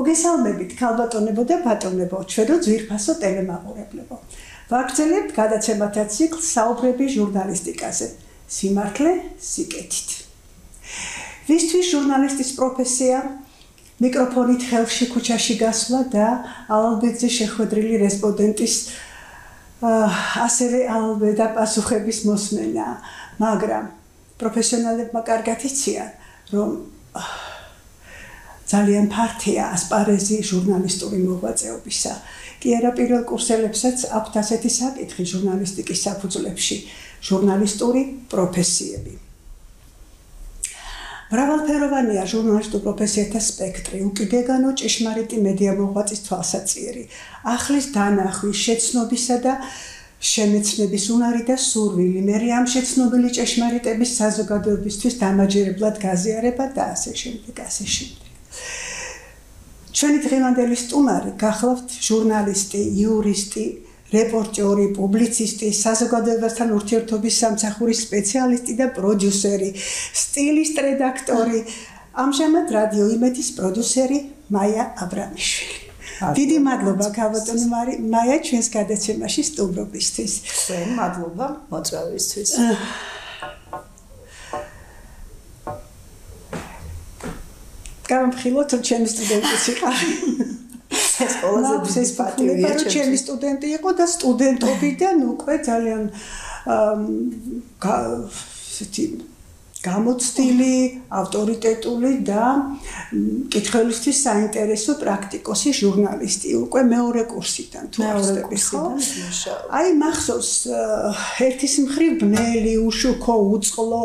მოგესალმებით, ქალბატონებო და ბატონებო, ჩვენო ძვირფასო ტელემაყურებლებო. ვაგრძელებთ გადაცემათა ციკლს საუბრები ჟურნალისტიკაზე. სიმართლე სიკეთით. ვისთვის ჟურნალისტის პროფესია, მიკროფონით ხელში ქუჩაში გასვლა და ალალბეძე შეხვედრილი რესპონდენტის ასევე ალალბედა პასუხების მოსმენა, მაგრამ პროფესიონალებმა კარგად იციან, რომ ძალიან ფართია ასპარეზი ჟურნალისტური მოღვაწეობისა. კი არა პირველ კურსელებსაც აქვთ ასეთი საკითხი ჟურნალისტიკის საფუძვლებში, ჟურნალისტური პროფესიები. მრავალფეროვანია ჟურნალისტურ პროფესიათა სპექტრი, უკიდეგანო ჭეშმარიტი მედია მოღვაწის თვალსაჩინო, ახლის დანახვის, შეცნობისა და შემეცნების უნარი და სურვილი, მერე ამ შეცნობილი ჭეშმარიტების საზოგადოებისთვის დამაჯერებლად გაზიარება და ასე შემდეგ, ასე შემდეგ. ჩვენი დღევანდელი სტუმარი გახლავთ ჟურნალისტი, იურისტი, რეპორტიორი, პუბლიცისტი, საზოგადოებასთან ურთიერთობის სამსახურის სპეციალისტი და პროდიუსერი, სტილის რედაქტორი, ამჟამად რადიო იმედის პროდიუსერი მაია აბრამიშვილი. დიდი მადლობა ქალბატონო მაია ჩვენს გადაცემაში სტუმრობისთვის. Ჩვენ მადლობა მოწვევისთვის. გამომხილოთ რომ ჩემი სტუდენტიც იყავ. ეს ყველაზე დიდი პატივია ჩემი სტუდენტი იყო და სტუდენტობიდან უკვე ძალიან გამოცდილი, ავტორიტეტული და კითხველისთვის საინტერესო პრაქტიკოსი ჟურნალისტი, უკვე მეორე კურსიდან თუ ახსნები ხო? აი მახსოვს ერთის მხრივ ბნელი, უშუქო, უწყლო,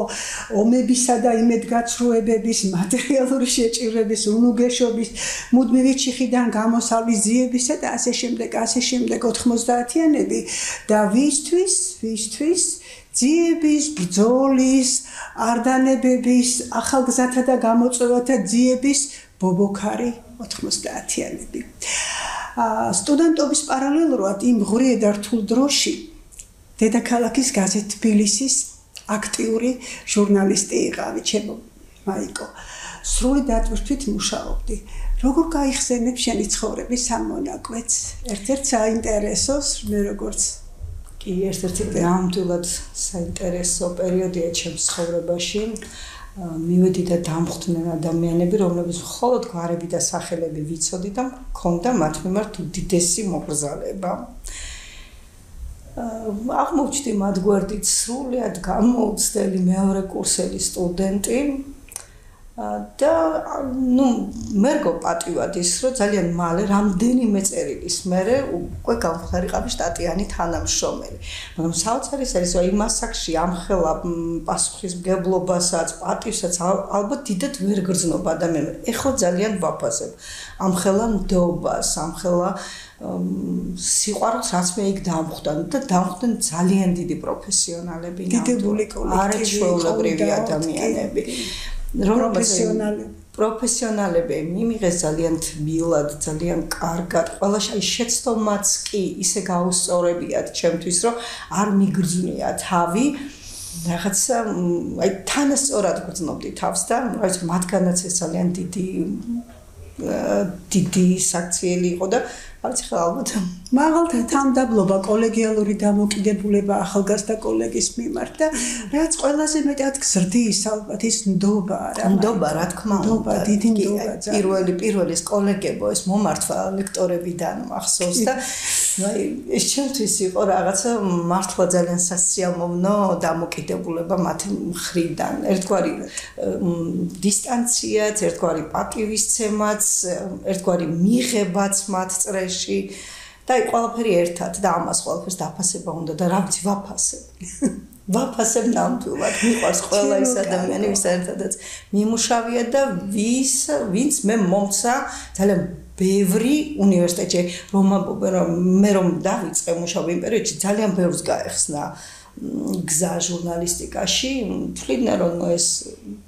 ომებისა და იმედგაცრუებების, მატერიალური შეჭირების, უნუგეშობის, მუდმივი ჩიხიდან გამოსავლის ძიებისა და ასე შემდეგ 90-იანები და ვისთვის ძიების, ბრძოლის, არდანებების, ახალგზათა და გამოწვევათა ძიების ბობოქარი 90-იანები. სტუდენტობის პარალელურად იმ ღრიე და რთულ დროში დედაქალაქის გაზეთ თბილისის აქტიური ჟურნალისტი იყავი, ჩემო მაიკო. სრული დატვირთვით მუშაობდი. როგორ გაიხსენებ შენი ცხოვრების ამ მონაკვეთს? ერთ-ერთ საინტერესოს, მე როგორც კი, ერთ-ერთი ნამდვილად საინტერესო პერიოდია ჩემს ცხოვრებაში. მივედი და დამხვდნენ ადამიანები, რომლებიც მხოლოდ გვარები და სახელები ვიცოდი და მქონდა მათ მიმართ უდიდესი მოგრძალება. აღმოჩნდი მათ გვერდით სრულიად გამოუცდელი მეორე კურსელი სტუდენტი. და მერგო პატივად ის რომ ძალიან მალე რამდენიმე წერილის მერე უკვე გამხდარიყავი შტატიანი თანამშრომელი. მაგრამ საოცარი ის არის რომ იმ ასაკში ამხელა პასუხისმგებლობასაც, პატივსაც ალბათ დიდად ვერ გრძნობა ადამიანები. ეხლა ძალიან ვაფასებ ამხელა ნდობას, ამხელა სიყვარულს რაც მე იქ დამხვდა და დამხვდნენ ძალიან დიდი პროფესიონალები, დიდებული კოლექტივი, არაჩვეულებრივი ადამიანები. პროფესიონალები მიმიღეს ძალიან თბილად, ძალიან კარგად. ყველა შეცდომაც კი ისე გაუსწორებიათ ჩემთვის, რომ არ მიგრძნია თავი. რაღაცა აი თანასწორად გრძნობდი თავს და რაც მათგანაც ეს ძალიან დიდი საქციელი იყო და არც ხა ალბათ მაღალთა თამდაბლობა, კოლეგიალური დამოკიდებულება ახალგაზრდა კოლეგის მიმართ და რაც ყველაზე მეტად გზრდის ალბათ ის ნდობა რა. ნდობა რა თქმა უნდა, დიდი ნდობა. პირველი ეს კოლეგებო, ეს მომართვა ლექტორებიდან მახსოვს და აი ეს ჩემთვის იყო რაღაცა მართლა ძალიან სასიამოვნო დამოკიდებულება მათ მხრიდან. ერთგვარი დისტანციაც, ერთგვარი პატივისცემაც, ერთგვარი მიღებაც მათ წრეში. და აი ყველაფერი ერთად და ამას ყველაფერს დაფასება უნდა და რა ვიცი ვაფასებ ნამდვილად მიყვარს ყველა ის ადამიანი ვის ერთადაც მიმუშავია და ვინც მე მომცა ძალიან ბევრი უნივერსიტეტში რომ დავიწყე მუშაობა იმ პერიოდში ძალიან ბევრს გაეხსნა გზა ჟურნალისტიკაში თვლიდნენ რომ ეს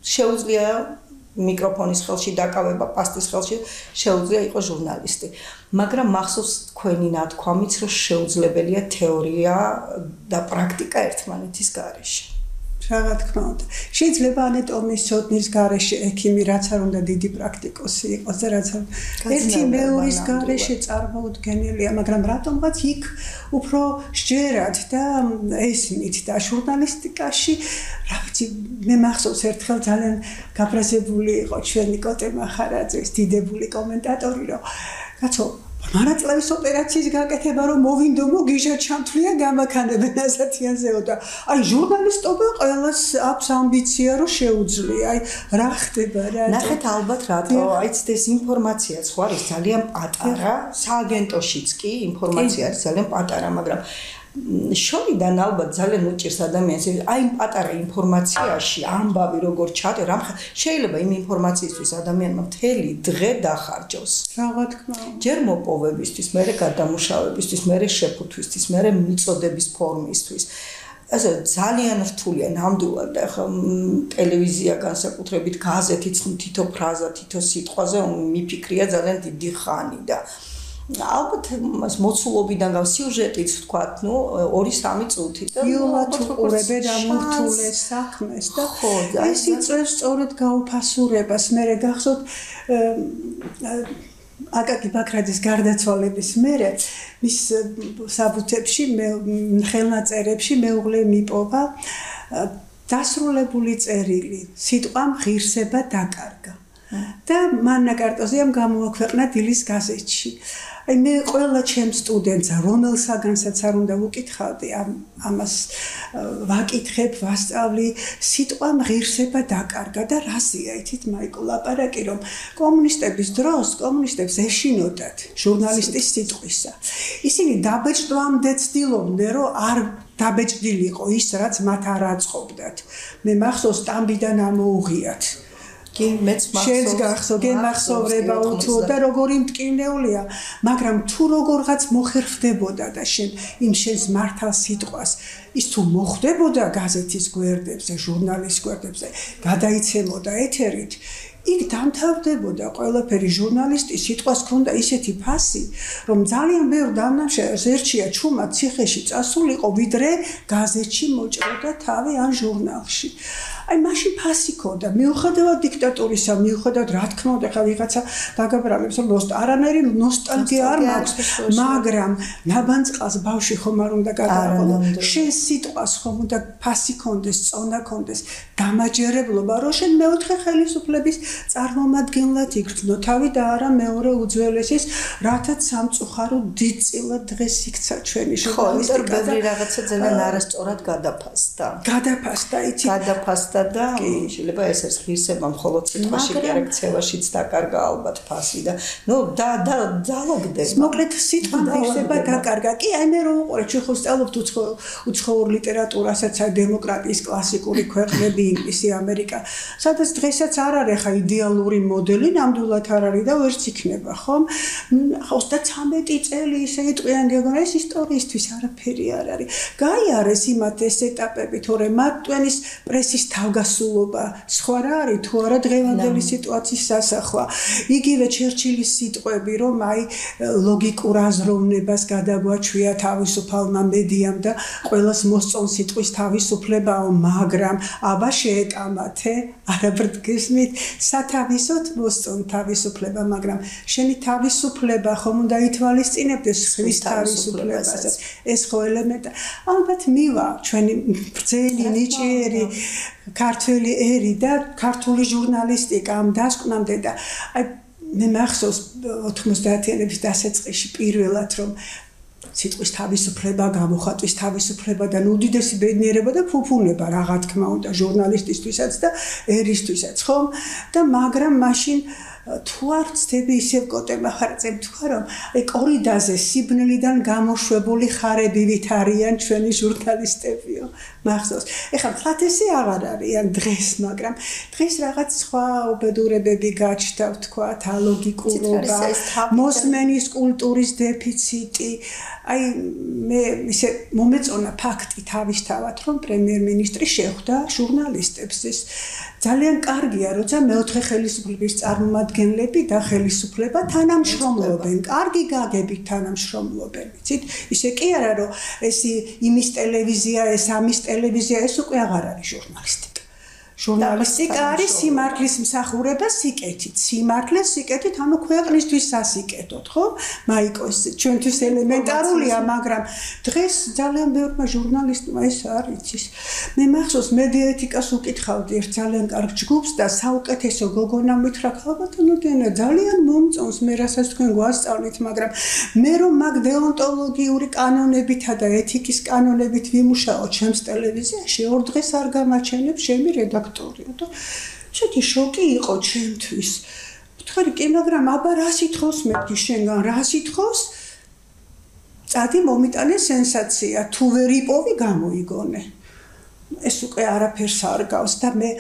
შეუძლია მიკროფონის ხელში დაკავება, პასტის ხელში შეუძლია იყო ჟურნალისტი. მაგრამ მახსოვს თქვენი ნათქვამიც, რომ შეუძლებელია თეორია და პრაქტიკა ერთმანეთის გარეშე. Რაღაც თქმა უნდა. შეიძლება ანატომიის ცოდნის გარეშე ექიმი რაც არ უნდა დიდი პრაქტიკოსი იყოს და რაც ერთი მეორის გარეშე წარმოუდგენელია, მაგრამ რატომღაც იქ უფრო სჯერად და ესმით და ჟურნალისტიკაში, რა ვიცი, მე მახსოვს ერთხელ ძალიან გაბრაზებული იყო ჩვენი კოტე მახარაძის დიდებული კომენტატორი, რომ კაცო მარაწლევის ოპერაციის გაკეთება რომ მოვინდო მოგიჟა ჩამთვლია გამაქანებენ ასათიანზეო და აი ჟურნალისტობა ყველას აქვს ამბიცია რომ შეუძლია აი რა ხდება რა ნახეთ ალბათ რატო აი ეს ინფორმაციაც ხო არის ძალიან პატარა სააგენტოშიც კი ინფორმაცია არის ძალიან პატარა მაგრამ შორიდან ალბათ ძალიან უჭირს ადამიანს აი იმ პატარა ინფორმაციაში ამბავი როგორ ჩადე რა შეიძლება იმ ინფორმაციისთვის ადამიანმა მთელი დღე დახარჯოს რა თქმა უნდა ჯერ მოპოვებისთვის მერე გადამუშავებისთვის მერე შეფუთვისთვის მერე მიწოდების ფორმისთვის ასე ძალიან რთულია ნამდვილად და ხა ტელევიზია განსაკუთრებით გაზეთიც თითო ფრაზა თითო სიტყვაზე მიფიქრია ძალიან დიდი ხანი და ალბათ მოცულობიდან სიუჟეტიც ვთქვათ, ნუ 2-3 წუთი და ალბათ უყურებენ ამ ურთულეს საქმეს და ეს იწევს სწორედ გაუფასურებას. მე გახსოვთ აკაკი ბაქრაძის გარდაცვალების მერე მის საბუთებში ხელნაწერებში მეუღლე მიპოვა დასრულებული წერილი სიტყვა ღირსება დაკარგა და მანნა კარტოზიამ გამოაქვეყნა დილის გაზეთში. აი მე ყველა ჩემს სტუდენტს რომელსაგანსაც არ უნდა ვუკითხავდი ამას ვაკითხებ, ვასწავლი სიტყვა ღირსება დაკარგა და რაზეა ითით მაიკო ლაპარაკი რომ კომუნისტების დროს კომუნისტებს ეშინოდათ ჟურნალისტის სიტყვისა. ისინი დაბეჭდვამდე ცდილობდნენ რომ არ დაბეჭდილიყო ის რაც მათ არ აწყობდათ. მე მახსოვს სტამბიდან ამოუღიათ კი მეც მახსოვრება უთუო და როგორი მტკივნეულია მაგრამ თუ როგორღაც მოხერხდებოდა და იმ შენს მართალ სიტყვას ის თუ მოხდებოდა გაზეთის გვერდებზე ჟურნალის გვერდებზე გადაიცემოდა ეთერით იქ დამთავრდებოდა ყველაფერი ჟურნალისტის სიტყვას ქონდა ისეთი ფასი რომ ძალიან ბევრ დამნაშავეს ერჩია ჩუმად ციხეში წასულიყო ვიდრე გაზეთში მოჭროდა თავი ან ჟურნალში აი მაშინ ფასი ქონდა მიუხედავად დიქტატურისა მიუხედავად რა თქმა უნდა ხა ვიღაცა დაგაბრალებს რომ არანაირი ნოსტალგია არ მაქვს მაგრამ ნაბანწყალს ბავში ხომ არ უნდა გადააყოლო შენ სიტყვას ხომ უნდა ფასი ქონდეს წონა ქონდეს დამაჯერებლობა რომ შენ მეოთხე ხელისუფლების წარმომადგენლად იგრძნო თავი და არა მეორე უძველესის რათაც სამწუხარო დიდწილად დღეს იქცა ჩვენი ჟურნალისტიკა და რაღაცა ძალიან არასწორად გადაფასდა იცი და შეიძლება ეს არის ღირსება მხოლოდ სიტყვაში კი არა ქცევაშიც დაკარგა ალბათ ფასი და ნუ დალოგდეს მოკლედ სიტყვა ღირსება დაკარგა კი აი მე რომ უყურე ჩვენ ხო სწავლობთ უცხოურ ლიტერატურასაც აი დემოკრატიის კლასიკური ქვეყნები ინგლისი ამერიკა სადაც დღესაც არ არის ხა იდეალური მოდელი ნამდვილად არ არის და ვერც იქნება ხომ 33 წელი ისე იტყვიან გეგონა ეს ისტორიისთვის არაფერი არ არის გაიარეს იმათ ეს ეტაპები თორე მათ ტვენის პრესის თავგასულობა სხვა რა არის თუ არა დღევანდელი სიტუაციის სასახვა იგივე ჩერჩილის სიტყვები რომ აი ლოგიკურ აზროვნებას გადაგვაჩვია თავისუფალმა მედიამ და ყველას მოსწონს სიტყვის თავისუფლებაო მაგრამ აბა შეეკამათე არაბრდგესმით სათავისოდ მოსწონ თავისუფლება მაგრამ შენი თავისუფლება ხომ უნდა ითვალისწინებდეს ხრის თავისუფლებასაც ეს ხო ელემენტია ალბათ მივა ჩვენი ბრძენი ნიჭიერი ქართველი ერი და ქართული ჟურნალისტიკა ამ დასკვნამდე და აი მე მახსოვს 90-იანების დასაწყისში პირველად რომ სიტყვის თავისუფლება, გამოხატვის თავისუფლება და უდიდესი ბედნიერება და ფუფუნება რა თქმა უნდა ჟურნალისტისთვისაც და ერისთვისაც ხომ და მაგრამ მაშინ თუ არ ვცდები ისევ კოტე მახარაძემ თქვა რომ აი კორიდაზე სიბნელიდან გამოშვებული ხარებივით არიან ჩვენი ჟურნალისტებიო მახსოვს ეხლა ფლათესი აღარ არიან დღეს მაგრამ დღეს რაღაც სხვა უბედურებები გაჩნდა ვთქვათ ალოგიკურობა მოსმენის კულტურის დეფიციტი აი მე ისე მომეწონა ფაქტი თავისთავად რომ პრემიერ-მინისტრი შეხვდა ჟურნალისტებს ეს ძალიან კარგია როცა მეოთხე ხელისუფლების წარმომადგენელი წარმომადგენლები და ხელისუფლება თანამშრომლობენ, კარგი გაგებით თანამშრომლობენ. იცით, ისე კი არა რომ ეს იმის ტელევიზია, ეს ამის ტელევიზია, ეს უკვე აღარ არის ჟურნალისტიკა. ჟურნალისტიკა არის სიმართლის მსახურება სიკეთით. სიმართლე სიკეთით, ანუ ქვეყნისთვის სასიკეთოდ, ხო? მაიკო, ჩვენთვის ელემენტარულია, მაგრამ დღეს ძალიან ბევრმა ჟურნალისტმა ეს არ იცის. მე მახსოვს მედიაეთიკას უკითხავდი ერთ ძალიან კარგ ჯგუფს და საუკეთესო გოგონა მითხრა, ალბათო დენა ძალიან მომწონს მე რასაც თქვენ გვასწავლით, მაგრამ მე რომ მაგ დეონტოლოგიური კანონებითა და ეთიკის კანონებით ვიმუშაო ჩემს ტელევიზიაში, ორ დღეს არ გამაჩენებ ჩემი რედაქტორი. და შეთი შოკი იყო ჩემთვის. ვთქვი, კი, მაგრამ აბა რა სითხოს მეთქი შენგან, რა სითხოს? წადი მომიტანე სენსაცია, თუ ვერ იპოვი გამოიგონე. ეს უკვე არაფერს არ გავს და მე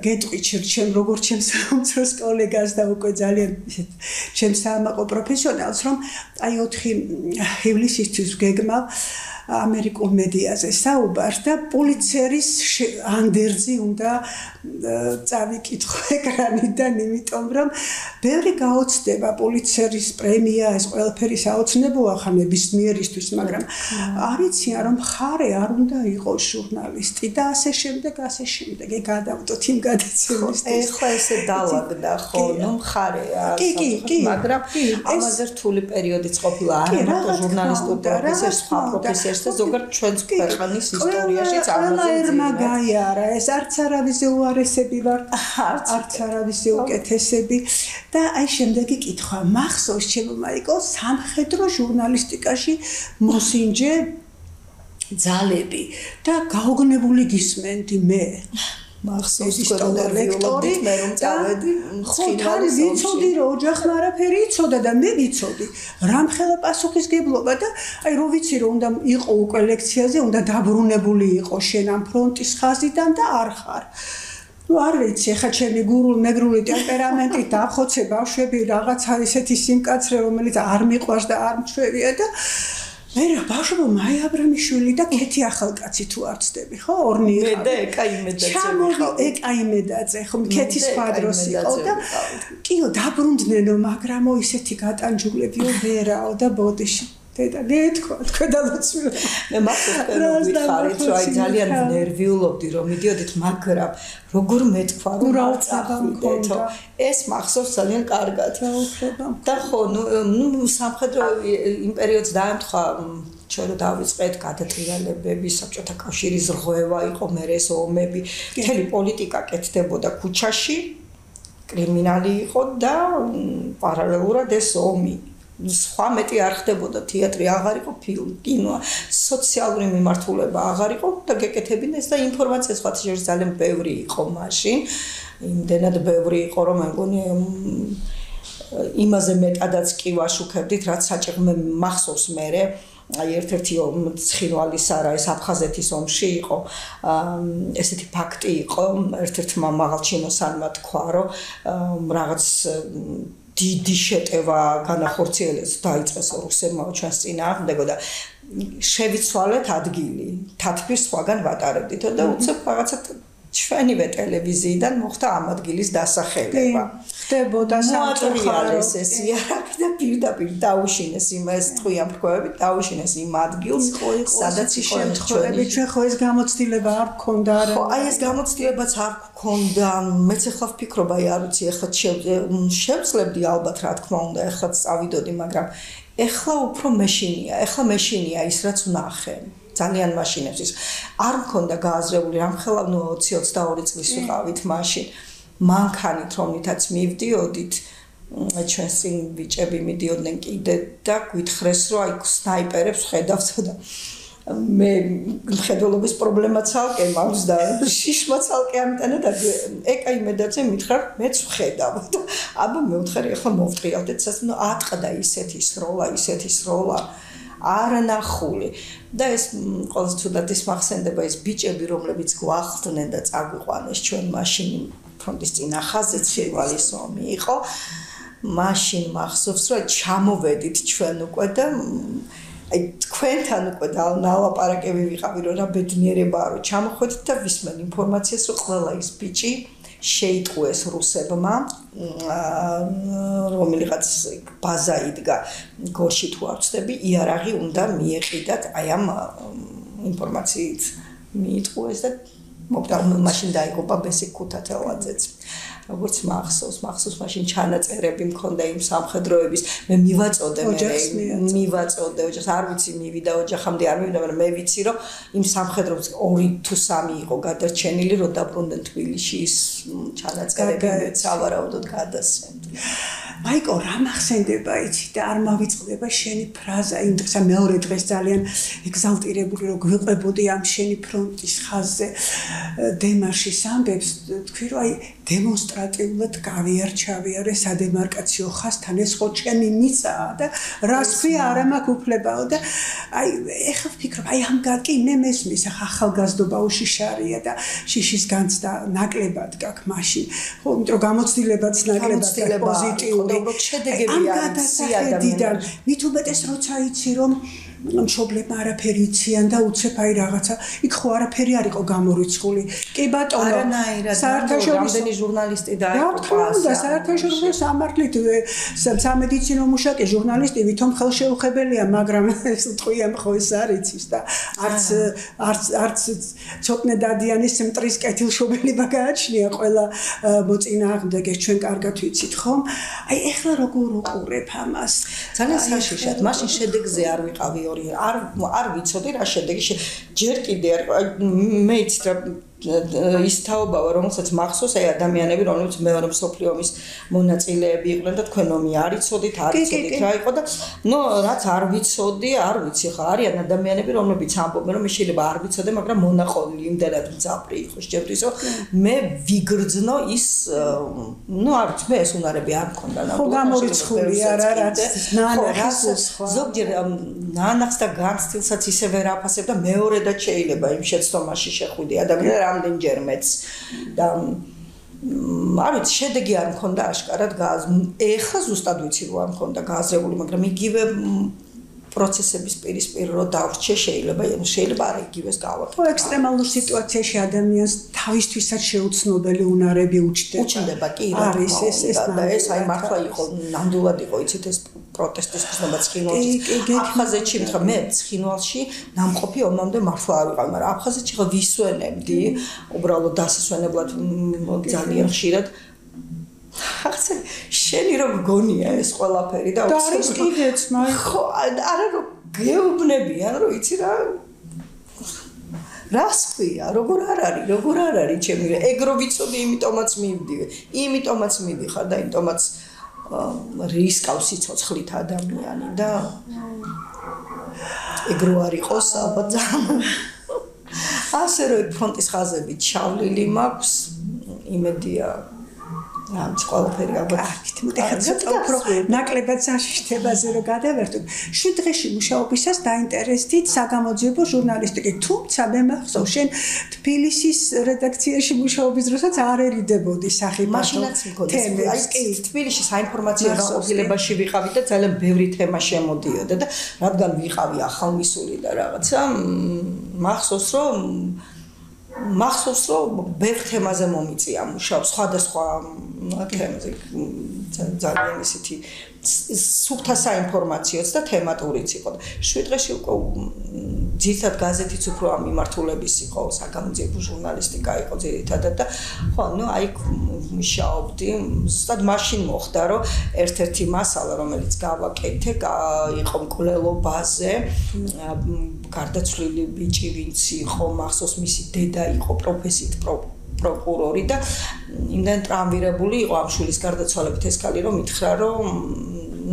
გეტყვი ჩემ როგორც ჩემს სამწოს კოლეგას და უკვე ძალიან ჩემს საამაყო პროფესიონალს, რომ აი 4 ივლისისთვის გეგმავ ამერიკულ მედიაზე საუბარს და პოლიცერის ანდერძი უნდა წავიკითხო ეკრანიდან, იმიტომ რომ ბევრი გაოცდება პოლიცერის პრემია, ეს ყველაფერი საოცნებოა ხა ნებისმიერისთვის, მაგრამ არიციან რომ მხარე არ უნდა იყოს ჟურნალისტი და ასე შემდეგ. ეგ გადავდოთ იმ გადაცემისთვის. ეხლა ესე დავაგდა ხო, ნუ მხარეა, მაგრამ ამაზე რთული პერიოდიც ყოფილა არა მარტო ჟურნალისტურ პროფესიას, სხვა პროფესიას და ზოგადად ჩვენს ქვეყნის ისტორიაში წარმოადგენს გაიარა ეს არც არავის უარესები ვარ, არც არავის უკეთესები და აი შემდეგი კითხვა მახსოვს ჩემო მაიკო სამხედრო ჟურნალისტიკაში მოსინჯე ძალები და გაოგნებული გისმენდი მე მახსოვს ისტორიული ლექტორი მე რომ წავედი ხოთარი ვიცოდი რომ ოჯახმა არაფერი იცოდა და მე ვიცოდი რამხელა პასუხისგებლობა და აი რო ვიცი რომ უნდა იყო უკვე ლექციაზე უნდა დაბრუნებული იყო შენ ამ ფრონტის ხაზიდან და არ ხარ ну არ ვიცი ხა ჩემი გურულ-ნეგრული ტემპერამენტით დახოცე ბავშვები რაღაცა ისეთი სიმკაცრე რომელიც არ მიყვარს და არ მჩვევია და მე რა ბავშვო მაი აბრამიშვილი და ქეთი ახალკაცი თუ არ ცდები ხო ორნი მე და ეკაიმედაძე ჩამოვი ეკაიმედაძე ხო ქეთი სხვა დროს იყო და კიო დაბრუნდნენო მაგრამო ისეთი გატანჯულებიო ვერაო და ბოდიში და გეთქვა თქვენდაცვილი მე მახსოვს ვიხარით რომ აი ძალიან ნერვიულობდი რომ მიდიოდით მაგრამ როგორ მეთქვა რომ არ წავიდეთო ეს მახსოვს ძალიან კარგად და ხო ნუ სამხედრო იმ პერიოდს დაემთხვა ჩვენ რომ დავიწყეთ გადატრიალებები საბჭოთა კავშირის რღვევა იყო მე ეს ომები მთელი პოლიტიკა კეთდებოდა ქუჩაში კრიმინალი იყო და პარალელურად ეს ომი სხვა მეტი არ ხდებოდა თეატრი აღარ იყო ფილმი კინო სოციალური მიმართულება აღარ იყო და გეკეთებინეს და ინფორმაცია სხვა შეიძლება ძალიან ბევრი იყო მაშინ იმდენად ბევრი იყო რომ მე მგონი იმაზე მეტადაც კი ვაშუქებდით რაც საჭიროა მახსოვს მე აი ერთ-ერთი ცხინვალის არა ეს აფხაზეთის ომში იყო ესეთი ფაქტი იყო ერთ-ერთმა მაღალჩინოსანმა თქვა რომ რაღაც დიდი შეტევა განახორციელეს დაიწყეს რუსებმა ჩვენს წინააღმდეგო და შევიცვალეთ ადგილი თათბირს სხვაგან ვატარებდით და უცებ რაღაცა ჩვენივე ტელევიზიიდან მოხდა ამ ადგილის დასახელება ხდებოდა სამწუხაროს ეს იარაღი და პირდაპირ დაუშინეს იმას თქვი ამ ფრქვევებით დაუშინეს იმ ადგილს სადაც იყო შემთხვევები ჩვენ ხო ეს გამოცდილება არ გქონდა არა ხო აი ეს გამოცდილებაც არ გქონდა მეც ახლა ვფიქრობ აი არ ვიცი ახლა შევძლებდი ალბათ რა თქმა უნდა ახლა წავიდოდი მაგრამ ახლა უფრო მეშინია ის რაც ვნახე ძალიან მაშინებს ის არ მქონდა გააზრებული რამხელა 20-22 წლის ვიყავით მაშინ მანქანით რომლითაც მივდიოდით ჩვენს წინ ბიჭები მიდიოდნენ კიდე და გვითხრეს რომ აი სნაიპერებს ხედავთ და მე მხედველობის პრობლემაც ალკე მაქვს და შიშმაც ალკე ამიტანა და ეკაიმედაძე მითხრა მეც ვხედავ და აბა მე ვთხარი ახლა მოვტრიალდეთ სასნო ატყდა ისეთი სროლა არანახული და ეს ყოველთვის თუდად ის მახსენდება ეს ბიჭები რომლებიც გვახლდნენ და წაგვიყვანეს ჩვენ მაშინ ფრონტის წინა ხაზზე ცხინვალის ომი იყო მაშინ მახსოვს რომ ჩამოვედით ჩვენ უკვე და აი თქვენთან უკვე ნალაპარაკები ვიყავი რომ რა ბედნიერებაა რომ ჩამოხვედით და ვისმენ ინფორმაციას რომ ყველა ის ბიჭი შეიტყვეს რუსებმა რომელიღაც ბაზა იდგა გორში თუ არ ვწდები იარაღი უნდა მიეყიდათ აი ამ ინფორმაციით მიიტყვეს და მაშინ დაიღუპა ბესიკ ქუთათელაძეც როგორც მახსოვს მაშინ ჩანაწერები მქონდა იმ სამხედროების მე მივაწოდე ოჯახს არ ვიცი მივიდა ოჯახამდე არ მივიდა მაგრამ მე ვიცი რომ იმ სამხედროებს 2 თუ 3 იყო გადარჩენილი რომ დაბრუნდნენ თბილისში ის ჩანაწერები სავარაუდოდ გადასცემდნენ მაიკო რა მახსენდება იცი და არ მავიწყდება შენი ფრაზა იმ დღეს მეორე დღეს ძალიან ეგზალტირებული რომ გვიყვებოდი ამ შენი ფრონტის ხაზზე დემარშის ამბებს თქვი რომ აი დემონსტრატიულად გავიარჩავიარე სადემარკაციო ხაზთან ეს ხო ჩემი მიწაა და რას ქვია არა მაქვს უფლებაო და აი ეხლა ვფიქრობ აი ამ გაკი მე მესმის ახლა ახალგაზრდობა უშიშარია და შიშის განცდა ნაკლებად გაქვს მაშინ ხო იმიტომ რომ გამოცდილებაც ნაკლებად პოზიტიური შედეგები არის ადამიანიდან მით უმეტეს როცა იცი რომ მშობლებმა არაფერი იციან და უცებ აი რაღაცა იქ ხო არაფერი არ იყო გამორიცხული კი ბატონო საერთაშორისო ჟურნალისტი დაიყო და საერთაშორისო სამართლით სამედიცინო მუშაკი ჟურნალისტი ვითომ ხელშეუხებელია მაგრამ ეს თქვიან ხო ეს არ იცის და არც ცოტნე დადიანის მტრის კეთილშობილება გააჩნია ყველა მოწინააღმდეგეს ჩვენ კარგად ვიცით ხომ აი ეხლა როგორ უყურებ ამას ძალიან საშიშად მაშინ შედეგზე არ ვიყავი არ ვიცოდი რა შედეგი ჯერ კიდე მე იცით რა ის თაობაა რომელსაც მახსოვს აი ადამიანები რომლებიც მეორე მსოფლიო ომის მონაწილეები იყვნენ და თქვენ ომი არ იცოდით არ იცოდით რა იყო და ნუ რაც არ ვიცოდი არ ვიცი ხა არიან ადამიანები რომლებიც ამბობენ რომ მე შეიძლება არ ვიცოდე მაგრამ მონაყოლი იმდენად მძაფრი იყო შეჭებდის რომ მე ვიგრძნო ის ნუ არ ვიცი მე ეს უნარები არ მქონდა ხო გამორიცხული არა რაც ნანახს ზოგჯერ ნანახს და განცდილსაც ისე ვერ აფასებ და მეორედაც შეიძლება იმ შეცდომაში შეხვიდი ადამიანები რამდენჯერმეც და არ ვიცი შედეგი არ მქონდა აშკარად ეხლა ზუსტად ვიცი რომ არ მქონდა გააზრებული მაგრამ იგივე პროცესების პირისპირ რო დავრჩე შეიძლება არ იგივეს გავაკეთო. ხო ექსტრემალურ სიტუაციაში ადამიანს თავისთვისაც შეუცნობელი უნარები უჩნდება კი რა და ეს აი მართლა იყო ნამდვილად იყო იცით ეს პროტესტის ხსნება ცხინვალში აფხაზეთში მითხრა მე ცხინვალში ნამყოფი ომამდე მართლა არ ვიყავ მაგრამ აფხაზეთში ხო ვისვენებდი უბრალოდ დასასვენებლად ძალიან ხშირად ხახცე შენი რომ გონია ეს ყველაფერი და არის კიდეც მაი ხო არა რომ გეუბნებიან რომ იცი რა რას ქვია როგორ არ არის ჩემი ეგ რო ვიცოდი იმიტომაც მივიხარ და იმიტომაც რისკავს სიცოცხლით ადამიანი და ეგ რო არ იყოს ალბათ ძალიან ასე რომ ფრონტის ხაზები ჩავლილი მაქვს იმედია ამ ყველაფერი ალბათ ეხლა უფრო ნაკლებად საშიშთებაზე რომ გადავერთოთ 7 დღეში მუშაობისას დაინტერესდით საგამოძიებო ჟურნალისტიკით თუმცა მე მახსოვს შენ თბილისის რედაქციაში მუშაობის დროსაც არ ერიდებოდი სახიფათო თემებს კი თბილისში საინფორმაციო განყოფილებაში ვიყავი და ძალიან ბევრი თემა შემოდიოდა და რადგან ვიყავი ახალმისული და რაღაცა მახსოვს რომ ბევრ თემაზე მომიწია მუშაობა სხვადასხვა თემაზე ძალიან ისეთი სუფთა საინფორმაციოც და თემატურიც იყო. 7 დღეში უკვე ძირითადად გაზეთიც უფრო ამ მიმართულების იყო, საგამოძიებო ჟურნალისტიკა იყო ძირითადად და ხო, ნუ აი მუშაობდი. ზუსტად მაშინ მოხდა, რომ ერთ-ერთი მასალა, რომელიც გავაკეთე, იყო მკვლელობაზე, გარდაცვლილი ბიჭი, ვინც იყო, მახსოვს მისი დედა იყო პროფესიით პროკურორი და იმდენ ტრამვირებული იყო ამ შვილის გარდაცვალებით ეს ქალი რომ მითხრა რომ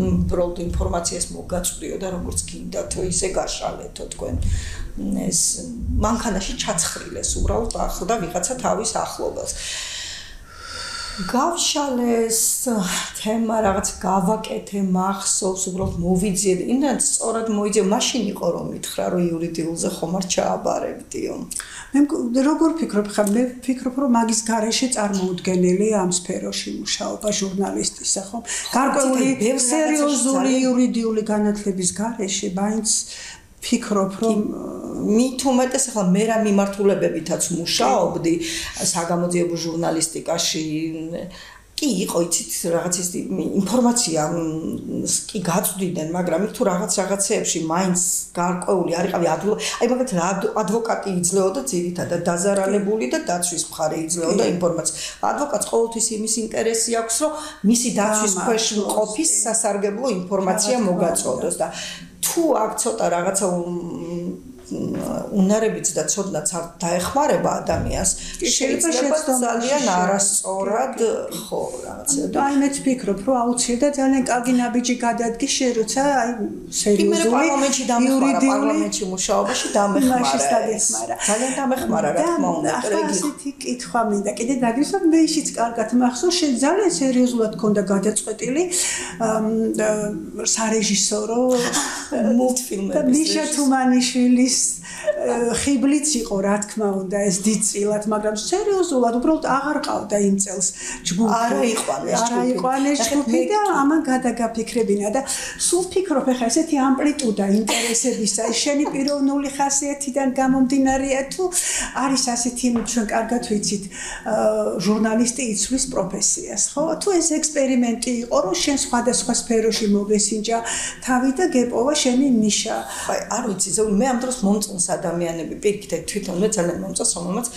უბრალოდ ინფორმაციას მოგაწვდიო და როგორც გინდათო ისე გაშალეთო თქვენ ეს მანქანაში ჩაცხრილეს უბრალოდ ახლდა ვიღაცა თავის ახლობას გავშალეს თემა რაღაც გავაკეთე მახსოვს უბრალოდ მოვიძიე იმდან სწორად მოიძიე მაშინ იყო რომ მითხრა რომ იურიდიულზე ხომ არ ჩააბარებდიო მე როგორ ფიქრობ ხა მე ფიქრობ რომ მაგის გარეშე წარმოუდგენელი ამ სფეროში მუშაობა ჟურნალისტისა ხომ გარკვეული სერიოზული იურიდიული განათლების გარეშე მაინც ფიქრობ რომ მით უმეტეს ახლა მე რა მიმართულებებითაც მუშაობდი საგამოძიებო ჟურნალისტიკაში კი იყო იცით რაღაც ის ინფორმაცია კი გაწვდიდნენ მაგრამ იქ თუ რაღაცეებში მაინც გარკვეული არიყავი აი მაგათ ადვოკატი იძლეოდა ძირითადად დაზარალებული და დაცვის მხარე იძლეოდა ინფორმაცია ადვოკატს ყოველთვის იმის ინტერესი აქვს რომ მისი დაცვის ქვეშ მყოფის სასარგებლო ინფორმაცია მოგაწოდოს და თუ აქ ცოტა რაღაცა უნარებიც და ცოდნაც არ დაეხმარება ადამიანს შეიძლება ძალიან არასწორად ხო რაღაცა და აი მეც ვფიქრობ რომ აუცილებლად ძალიან კარგი ნაბიჯი გადადგეს შენ როცა აი სერიოზული პარლამენტში დამეხმარა პარლამენტში მუშაობაში დამეხმარა ძალიან დამეხმარა რა თქმა უნდა ახლა ასეთი კითხვა მინდა კიდე დაგვის რომ მე ისიც კარგად მახსოვს შენ ძალიან სერიოზულად ქონდა გადაწყვეტილი სარეჟისორო მულტფილმების მიშა თუმანიშვილის ხიბლიც იყო რა თქმა უნდა ეს დიდწილად მაგრამ სერიოზულად უბრალოდ აღარ ყავდა იმ წელს ჯგუფი არა იყვანეს ჯგუფი და ამან გადაგაფიქრებინა და სულ ფიქრობ ახლა ესეთი ამპლიტუდა ინტერესებისა შენი პიროვნული ხასიათიდან გამომდინარეა თუ არის ასეთი ჩვენ კარგად ვიცით ჟურნალისტი იცვლის პროფესიას ხო თუ ეს ექსპერიმენტი იყო რომ შენ სხვადასხვა სფეროში მოგესინჯა თავი და გეპოვა შენი ნიშა აი არ ვიცი მე ამ დროს მომწონს ადამიანები პირიქით თვითონვე ძალიან მომწონს რომელმაც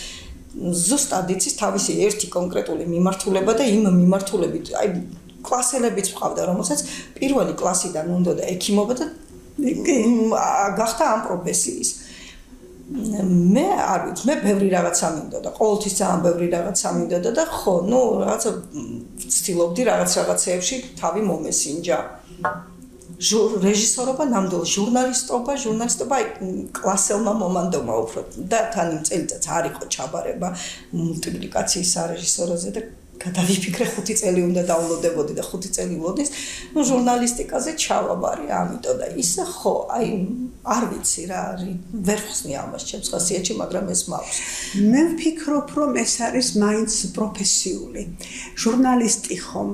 ზუსტად იცის თავისი ერთი კონკრეტული მიმართულება და იმ მიმართულებით აი კლასელებიც ვყავდა რომელსაც პირველი კლასიდან უნდოდა ექიმობა და გახდა ამ პროფესიის მე არ ვიცი მე ბევრი რაღაცა მინდოდა ყოველთვის ძალიან ბევრი რაღაცა მინდოდა და ხო ნუ რაღაცა ვცდილობდი რაღაცეებში თავი მომესინჯა რეჟისორობა ნამდვილ ჟურნალისტობა აი კლასელმა მომანდომა უფრო და თან იმ წელიწადს არ იყო ჩაბარება მულტიპლიკაციის სარეჟისოროზე და გადავიფიქრე 5 წელი უნდა დაუნლოდებოდი და 5 წელი ვლოდის ნუ ჟურნალისტიკაზე ჩავაბარე ამიტომ და ისე ხო აი არ ვიცი რა ვერ ხსნი ამას ჩემს ხასიათში მაგრამ ეს მაქვს მე ვფიქრობ რომ ეს არის მაინც პროფესიული ჟურნალისტი ხომ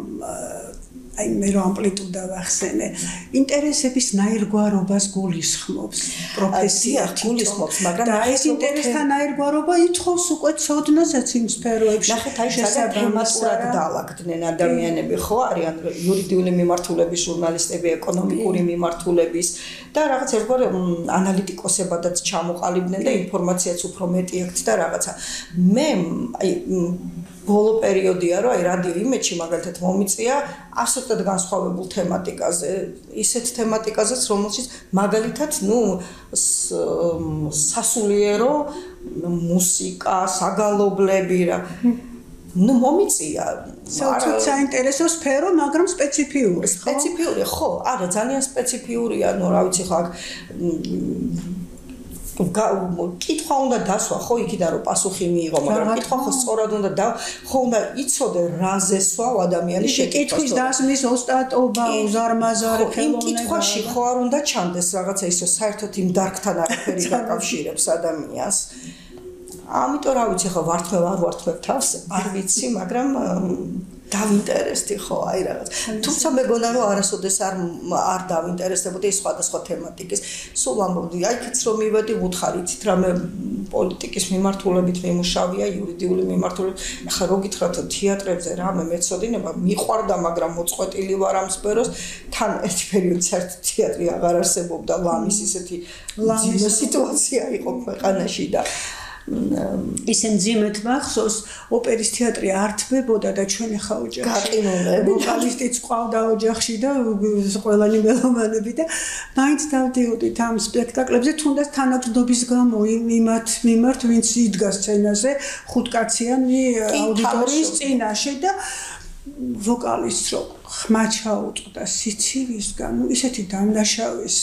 აი მე რო ამპლიტუდა ვახსენე ინტერესების ნაირგვარობას გულისხმობს პროფესია გულისხმობს მაგრამ ეს ინტერესთან ნაირგვარობა ითხოვს უკვე ცოდნასაც იმ სფეროებში ნახეთ აი შესაბამისად დაალაგდნენ ადამიანები ხო არიან იურიდიული მიმართულების ჟურნალისტები ეკონომიკური მიმართულების და რაღაც ერთგვარ ანალიტიკოსებადაც ჩამოყალიბდნენ და ინფორმაციაც უფრო მეტი აქვს და რაღაცა მე აი ბოლო პერიოდია რომ აი რადიო იმედში მაგალითად მომიწია ასეთად განსხვავებულ თემატიკაზე ისეთ თემატიკაზეც რომელშიც მაგალითად ნუ სასულიერო მუსიკა საგალობლები რა ნუ მომიწია საინტერესო სფერო მაგრამ სპეციფიური ხო არა ძალიან სპეციფიურია ნუ რა ვიცი ხო კითხვა უნდა დასვა ხო იქიდან რომ პასუხი მიიღო მაგრამ კითხვა ხო სწორად უნდა ხო უნდა იცოდე რაზე სვავ ადამიანის შეკითხვას კითხვის დასმის ოსტატობა უზარმაზარი იმ კითხვაში ხო არ უნდა ჩანდეს რაღაცა ისე საერთოდ იმ დარგთან არაფერი დაკავშირებს ადამიანს ამიტომ რა ვიცი ხო ვართმევ არ ვართმევ თავს არ ვიცი მაგრამ დავინტერესდი ხო აი რაღაც თუმცა მეგონა რომ არასოდეს არ დავინტერესდებოდი სხვადასხვა თემატიკის სულ ამბობდი აიქაც რომ მივედი უთხარით რამე პოლიტიკის მიმართულებით მიმუშავია იურიდიული მიმართულებით ახლა რო გითხრათ თეატრებზე რამე მეცოდინება მიყვარდა მაგრამ მოწყვეტილი ვარ ამ სფეროს თან ერთი პერიოდი საერთოდ თეატრი აღარ არსებობდა ლამის ისეთი ძიმე სიტუაცია იყო ქვეყანაში და ისენ ძიმეთ მახსოვს ოპერის თეატრი არ თბებოდა და ჩვენ ხა ოჯახში ვოკალისტიც ყავდა ოჯახში და ყველანი მელომანები და მაინც დავდიოდით ამ სპექტაკლებზე თუნდაც თანაგდობის გამო იმათ მიმართ ვინც იდგა სცენაზე ხუთკაციანი აუდიტორიის წინაშე და ვოკალისტს რო ხმა ჩაუწყდა სიცივისგან, ну ისეთი დამნაშავის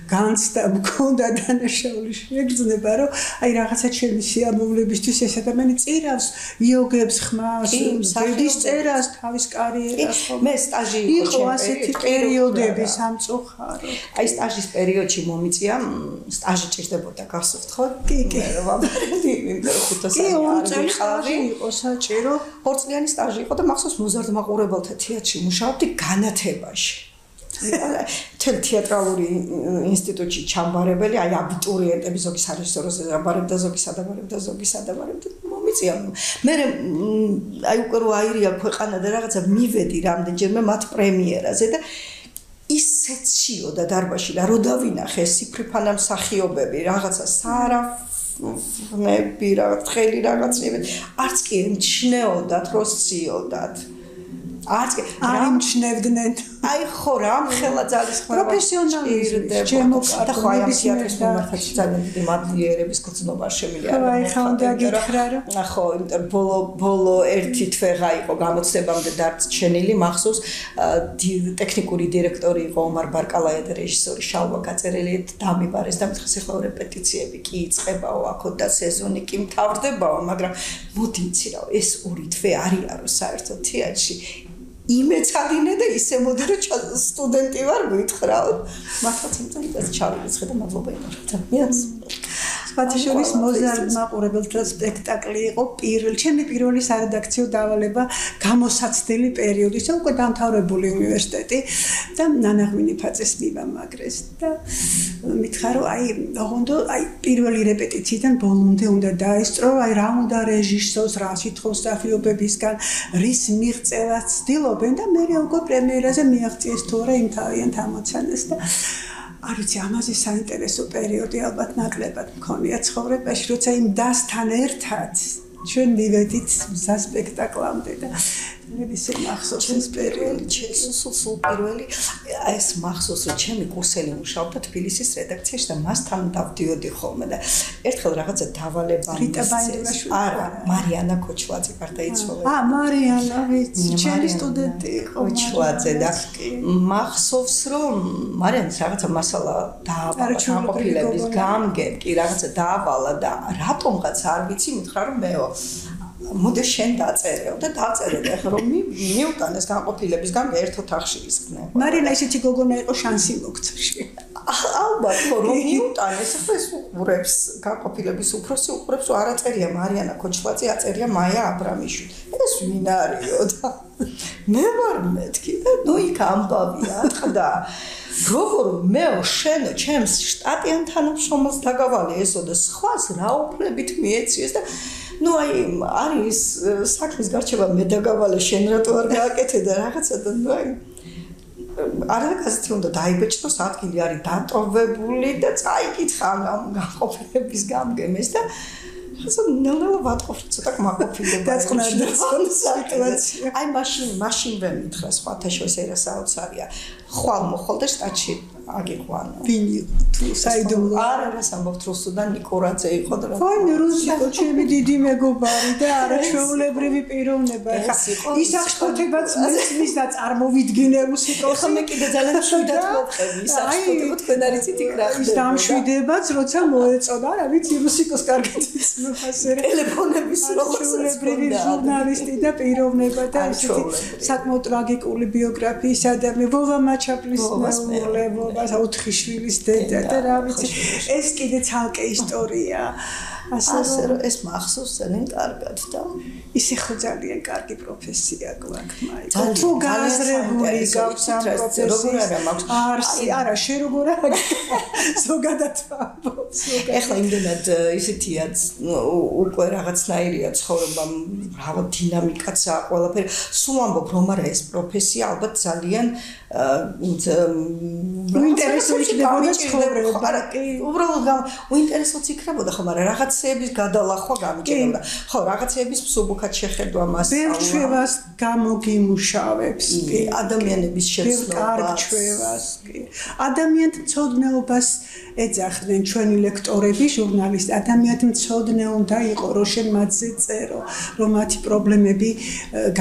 განცდა მქონდა დანაშაული შეგრძნება, რომ აი რაღაცა ჩემი სიამოვნებისთვის ეს ადამიანი წირავს იოგებს ხმას, ბედის წერას, თავის კარიერას ხომ. მე სტაჟი იყო ასეთი პერიოდები სამწუხარო. აი სტაჟის პერიოდში მომიწია, სტაჟი ჭირდებოდა გასვით ხო? კი. მე ვამბობდი, იმიტომ რომ 5 წელი სტაჟი იყო საჭირო. 2 წლიანი სტაჟი იყო და მახსოვს მოზარდ მაყურებელთა თეატრში მუშაობდი განათებაში. თელ თეატრალური ინსტიტუტში ჩამბარებელი, აი აბიტურიენტები ზოგის რეჟისორს აბარებდა, ზოგის ადაბარებდა, ზოგის ადაბარებდა. მომიწია. მე აი უკვე რო აირია ქვეყანა და რაღაცა მივედი რამდენჯერმე მათ პრემიერაზე და ისეთ შიოდა დარბაზში და რო დავინახე სიფრიფანა მსახიობები, რაღაცა სარაფნები, რაღაც ხელი რაღაცნაირად არც კი ემჩნეოდათ, რო სციოდათ. არც კი არ იმჩნევდნენ. აი ხო რა ხელა ძალისხმევა პროფესიონალიზმი ჩემოკარგული და ხო აი ამ თეატრის მიმართაც ძალიან დიდი მადლიერების გრძნობა შემიძლია აი ხა უნდა გითხრა რომ ხო იმიტომ ბოლო ერთი თვეღა იყო გამოცდებამდე დარჩენილი მახსოვს ტექნიკური დირექტორი იყო ომარ ბარკალაია და რეჟისორი შალვა გაწერელი დამიბარეს და მითხეს ახლა რეპეტიციები კი იწყებაო აქო და სეზონი კი მთავრდებაო მაგრამ მოდი იცი რა ეს ორი თვე არიარო საერთოდ თეატრში იმეცადინე და ისე მოდი რომ სტუდენტი ვარ გითხრაო მართლაც იმდენად ჩავირიცხე და მადლობა იმათ ადამიანს სპათიშოვის მოზარდ მაყურებელთა სპექტაკლი იყო ჩემი პირველი სარედაქციო დავალება გამოსაცდელი პერიოდი ისე უკვე დამთავრებული უნივერსიტეტი და ნანაღმინი ფაწეს მივამაგრეს და მითხრა რომ აი პირველი რეპეტიციიდან ბოლომდე უნდა დაესწრო აი რა უნდა რეჟისორს რა სიტყვის მსახიობებისგან რის მიღწევას ცდილობენ და მე უკვე პრემიერაზე მიაღწიეს თუ არა იმ თავიანთ ამოცანას და არ ვიცი ამაზე საინტერესო პერიოდი ალბათ ნაკლებად მქონია ცხოვრებაში როცა იმ დასთან ერთად ჩვენ მივედით სასპექტაკლამდე და ისე მახსოვს ეს პერიოდი სულ პირველი ეს მახსოვს რომ ჩემი კურსელი მუშაობდა თბილისის რედაქციაში და მასთან დავდიოდი ხოლმე და ერთხელ რაღაცა დავალება რიტა ბაინდურაშვილი არა მარიანა ქოჩვაძე გარდაიცვალა მარიანა ვიცი ჩემი სტუდენტი იყო ქოჩვაძე და მახსოვს რომ მარიანას რაღაცა მასალა დაავალა განყოფილების გამგებ კი რაღაცა დაავალა და რატომღაც არ ვიცი მითხრა რომ მეო მოდი შენ დაწერეო და დაწერე და ახლა რომ მიუტანეს განყოფილების გამგე ერთ ოთახში ისხდნენ მარიანა ისეთი გოგონა იყო შანსი მოგცოში ალბათ რომ მიუტანეს ახლა ეს უყურებს განყოფილების უფროსი უყურებს რომ არ აწერია მარიანა ქოჩვაძე აწერია მაია აბრამიშვილი ეს ვინ არისო და მე ვარ მეთქი და ნუ იქ ამბავია ატყდა როგორ მეო შენო ჩემს შტატიან თანამშრომელს დაგავალე ესო და სხვას რა უფლებით მიეციეს და ну აი არის საქმის გარჩევა მე დაგავალე შენ რატო არ გააკეთე და რაღაცა და ну აი არაგაზეთი უნდა დაიბეჭდოს ადგილი არის დატოვებული და წაიკითხა განყოფილების გამგემეს და ხასო ნელ-ნელა ვატყობ ცოტა კმაყოფილება დაწყნარდა სიტუაცია აი მაშინვე მითხრა სხვათა შორის ერასაოცარია ხვალ მოხვალ და შტატში აგიყვანა ვინი თუ საიდუმლო არა სამბობ რუსუდან ნიკორაძე იყო და ფაინი რუსიკო ჩემი დიდი მეგობარი და არაჩვეულებრივი პიროვნება ხა ისახშფოთებაც მის და წარმოვიდგინე რუსიკოს ხა მე კიდე ძალიან შვიდად მოვყევი ისახშფოთებო თქვენ არიცით იქ რა ხდება დამშვიდებაც როცა მოეწოდა რა ვიცი რუსიკოს კარგად იცნობასე ტელეფონების როლოსებრივი ჟურნალისტი და პიროვნება და საკმაოდ ტრაგიკული ბიოგრაფიის ადამიანი ვოვა მაჩაპლის მეუღლე 4 შვილის დედა და რა ვიცი ეს კიდე ცალკე ისტორია ასე რომ ეს მახსოვს ძალიან კარგად და ისე ხო ძალიან კარგი პროფესია გვაქვს მაიკო თუ გააზრებული გაქვს ამ პროფესიას არა შე როგორ არა ზოგადად ეხლა იმდენად ისეთია უკვე რაღაცნაირია ცხოვრება რა დინამიკაც ყველაფერი სულ ამბობ რომ არა ეს პროფესია ალბათ ძალიან უინტერესოა იქნებოდა ცხოვრება არა უბრალოდ უინტერესოც იქნებოდა ხო მაგრამ რაღაცეების გადალახვა გამიჭირდა ხო რაღაცეების მსუბუქად შეხედვა მას ბევრ ჩვევას გამოგიმუშავებს კი ადამიანების შეცნობას კი ადამიანთ მცოდნეობას ეძახდნენ ჩვენი ლექტორები ჟურნალისტი ადამიანთ მცოდნე უნდა იყო რომ შენ მათზე წერო რომ მათი პრობლემები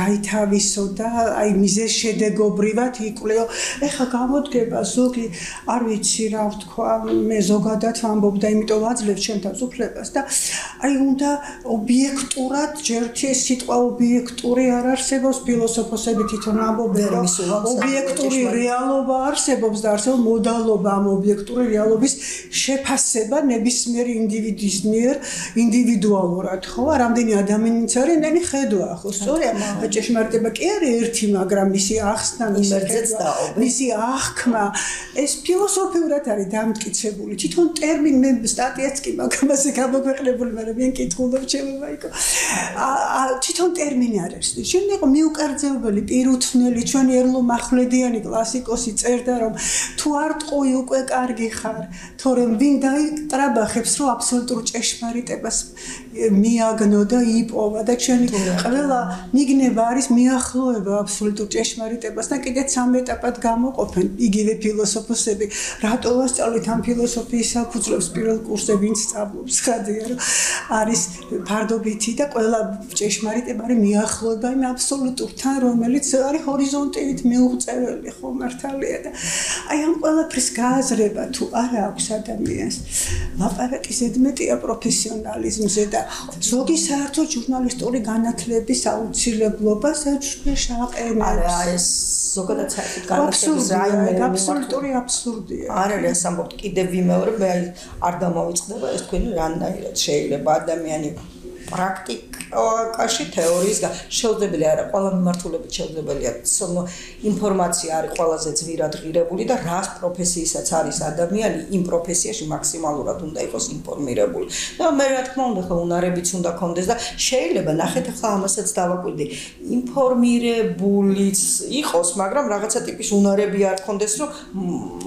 გაითავისო და აი მიზეზშედეგობრივად იკვლეო ეხა გამოდგება ზოგი არ ვიცი რა ვთქვა მე ზოგადად ვამბობ და იმიტომ ვაძლევ ჩემ თავს უფლებას და და აი უნდა ობიექტურად ჯერთი ეს სიტყვა ობიექტური არ არსებობს ფილოსოფოსები თვითონ ამბობენ რომ ობიექტური რეალობა არსებობს და არსებობს მოდალობა ამ ობიექტური რეალობის შეფასება ნებისმიერი ინდივიდის მიერ ინდივიდუალურად ხო რამდენი ადამიანიც არის ნენი ხედვა ხო სწორია ჭეშმარიტება კი არის ერთი მაგრამ მისი ახსნა მისი აღქმა ეს ფილოსოფიურად არის დამტკიცებული თვითონ ტერმინ მე სტატიაც კი მაგამაზე გამოქვეყნებული მაგრამ მე კითხულობ ჩემებაიკო თვითონ ტერმინი არ არის შენ იყო მიუკერძებელი პირუთვნელი ჩვენი ერლო მახვლედიანი კლასიკოსი წერდა რომ თუ არ ტყუი უკვე კარგი ხარ თორემ ვინ დაიტრაბახებს რომ აბსოლუტურ ჭეშმარიტებას მიაგნო და იპოვა და ჩვენი ყველა მიგნება არის მიახლოება აბსოლუტურ ჭეშმარიტებას და კიდე 3 ეტაპად გამოყოფენ იგივე ფილოსოფოსები რატო ვასწავლით ამ ფილოსოფიის საფუძვლებს პირველ კურსზე ვინც სწავლობს ხადია რომ არის ფარდობითი და ყველა ჭეშმარიტება არის მიახლოება იმ აბსოლუტურთან რომელიც არის ჰორიზონტივით მიუღწეველი ხო მართალია და აი ამ ყველაფრის გააზრება თუ არა აქვს ადამიანს ლაპარაკი ზედმეტია პროფესიონალიზმზე და ზოგი საერთოდ ჟურნალისტური განათლების აუცილებლობას შეაყენებს არა ეს ზოგადად საერთოდ განათლების რაიმე აბსოლუტური აბსურდია არ არის ამბობთ კიდევ ვიმეორებ მე არ დამოვიწყდება ეს თქვენი რანაირად შეიძლება ადამიანი პრაქტიკაში თეორიის შეუძლებელი არა ყველა მიმართულებით შეუძლებელია ინფორმაცია არის ყველაზე ძვირად ღირებული და რას პროფესიისაც არის ადამიანი იმ პროფესიაში მაქსიმალურად უნდა იყოს ინფორმირებული და მე რა თქმა უნდა ხო უნარებიც უნდა კონდეს და შეიძლება ნახეთ ახლა ამასაც დავაკვირდი ინფორმირებულიც იყოს მაგრამ რაღაცა ტიპის უნარები არ კონდეს რომ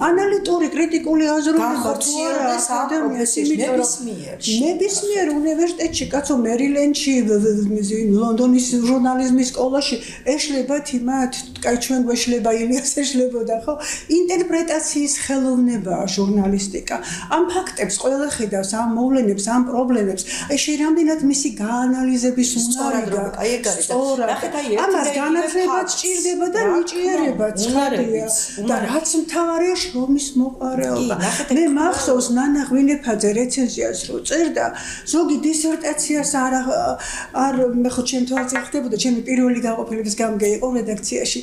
ანალიტური კრიტიკული აზროვნება ხორციელდეს ამ პროფესიაში ნებისმიერ უნივერსიტეტში კაცო მერილენდში ლონდონის ჟურნალიზმის სკოლაში ეშლებათ იმათ კაი ჩვენ გვეშლება ილიას ეშლებოდა ხო ინტერპრეტაციის ხელოვნებაა ჟურნალისტიკა ამ ფაქტებს ყველა ხედავს ამ მოვლენებს ამ პრობლემებს აი შეერამდენად მისი გაანალიზების უნარი ამას განათლებაც სჭირდება და ნიჭიერებაც ხარია და რაც მთავარია შრომის მოყარეობა მე მახსოვს ნანა ღვინეფაძე რეცენზიას რო წერდა ზოგი დისერტაციას არ მე ხო ჩემთვის ეხდებოდა ჩემი პირველი გაყოფილების გამგე იყო რედაქციაში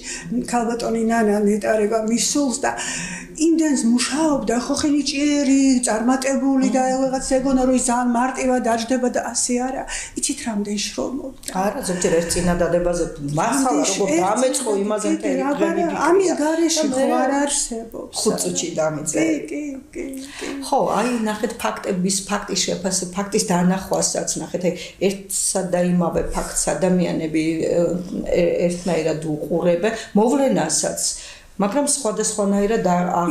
ქალბატონი ნანა ნეტარება მისულს და იმდენს მუშაობდა ხო ხენიჭიერი წარმატებული და რაღაც ეგონა რომ ის ძალიან მარტივად დაждდება და ასე არა იცით რამდენ შრომობდა არა ზოგჯერ ერთ წინადადებაზე მასალა როგორ დამეწყო იმაზე მთელი ამის გარეშე ხო არ არსებობს 5 წუთში დამეწე კი ხო აი ნახეთ ფაქტის შეფასება ფაქტის დანახვასაც ნახეთ აი ერთსა და იმავე ფაქტს ადამიანები ერთნაირად უყურებენ მოვლენასაც მაგრამ სხვადასხვანაირად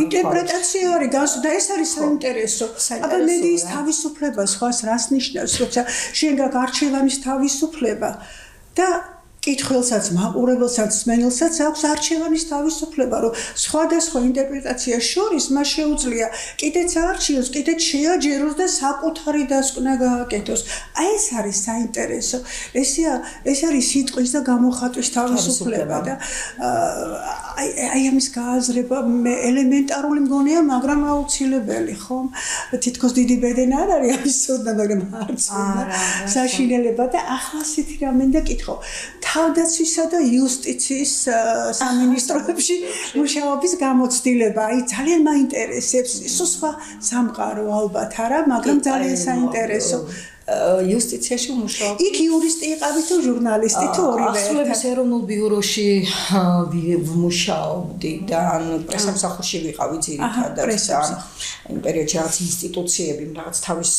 ინტერპრეტაცია არის და ეს არის საინტერესო აბა მედიის თავისუფლება სხვას რას ნიშნავს როცა შენ გაქვს არჩევანის თავისუფლება და კითხველსაც მაყურებელსაც მსმენელსაც აქვს არჩევანის თავისუფლება რომ სხვადასხვა ინტერპრეტაციას შორის მას შეუძლია კიდეც არჩიოს კიდეც შეაჯეროს და საკუთარი დასკვნა გააკეთოს აი ეს არის საინტერესო ეს არის სიტყვის და გამოხატვის თავისუფლება და აი ამის გააზრება მე ელემენტარული მგონია მაგრამ აუცილებელი ხომ თითქოს დიდი ბედენ არ არის ამის ცოდნა მაგრამ არც საშინელება და ახლა ასეთი რამე და კითხო თავდაცვისა და იუსტიციის სამინისტროებში მუშაობის გამოცდილება აი ძალიან მაინტერესებს სხვა სამყარო ალბათ არა მაგრამ ძალიან საინტერესო იუსტიციაში მუშაობ. იქ იურისტი იყავი თუ ჟურნალისტი თუ ორივე? ახსოვების ეროვნულ ბიუროში ვმუშაობდი და პრესამსახურში ვიყავი ძირითადად. იმ პერიოდში რაღაც ინსტიტუციები რაღაც თავის